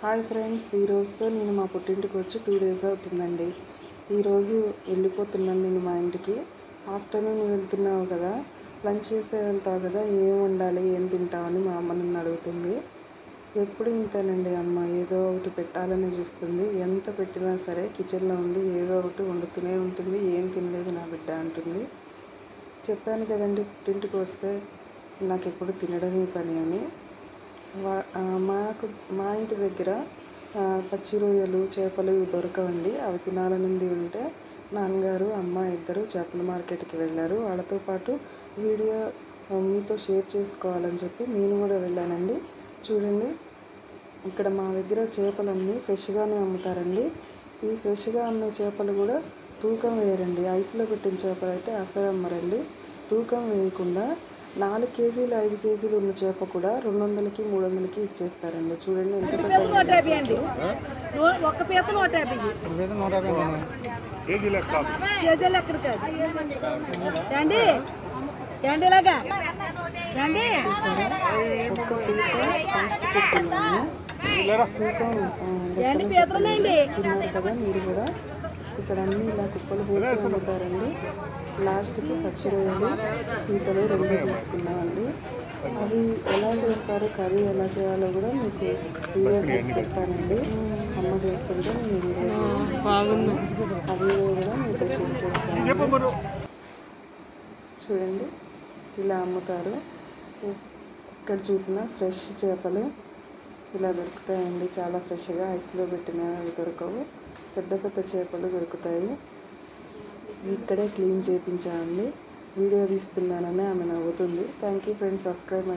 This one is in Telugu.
హాయ్ ఫ్రెండ్స్, ఈ రోజుతో నేను మా పుట్టింటికి వచ్చి 2 డేస్ అవుతుందండి. ఈరోజు వెళ్ళిపోతున్నాను నేను మా ఇంటికి. ఆఫ్టర్నూన్ వెళ్తున్నావు కదా, లంచ్ చేసే వెళ్తావు కదా, ఏం వండాలి, ఏం తింటావని మా అమ్మ నన్ను అడుగుతుంది. ఎప్పుడు ఇంతేనండి, అమ్మ ఏదో ఒకటి పెట్టాలని చూస్తుంది. ఎంత పెట్టినా సరే కిచెన్లో ఉండి ఏదో ఒకటి వండుతూనే ఉంటుంది. ఏం తినలేదు నా బిడ్డ అంటుంది. చెప్పాను కదండి, పుట్టింటికి వస్తే నాకు ఎప్పుడు తినడమే పని అని. మా ఇంటి దగ్గర పచ్చి రొయ్యలు, చేపలు ఇవి దొరకవండి. అవి తినాలనుంది ఉంటే నాన్నగారు, అమ్మ ఇద్దరు చేపల మార్కెట్కి వెళ్ళారు. వాళ్ళతో పాటు వీడియో మీతో షేర్ చేసుకోవాలని చెప్పి నేను కూడా వెళ్ళానండి. చూడండి, ఇక్కడ మా దగ్గర చేపలన్నీ ఫ్రెష్గానే అమ్ముతారండి. ఈ ఫ్రెష్గా అమ్మే చేపలు కూడా తూకం వేయరండి. ఐస్లో పెట్టిన చేపలు అయితే అసలు అమ్మరండి. తూకం వేయకుండా 4 కేజీలు 5 కేజీలు ఉన్న చేప కూడా 200కి 300కి ఇచ్చేస్తారండి. చూడండి ఎంత తిన్నారు కదా మీరు కూడా. ఇక్కడ అన్నీ ఇలా కుప్పలు పోసి అమ్ముతారండి. లాస్ట్కి పచ్చి రొయ్యలు, పీతలు 2 తీసుకున్నామండి. అవి ఎలా చేస్తారో, కర్రీ ఎలా చేయాలో కూడా మీకు వీడియో తీసి పెడతానండి. అమ్మ చేస్తుంటే నేను వీడియో బాగుంది, అవి కూడా మీతో షేర్ చేస్తాను. చూడండి, ఇలా అమ్ముతారు. ఎక్కడ చూసినా ఫ్రెష్ చేపలు ఇలా దొరుకుతాయండి. చాలా ఫ్రెష్గా ఐస్లో పెట్టిన అవి దొరకవు. పెద్ద పెద్ద చేపలు దొరుకుతాయి. ఇక్కడే క్లీన్ చేయించామండి. వీడియో తీస్తున్నానని ఆమె నవ్వుతుంది. Thank you friends, subscribe.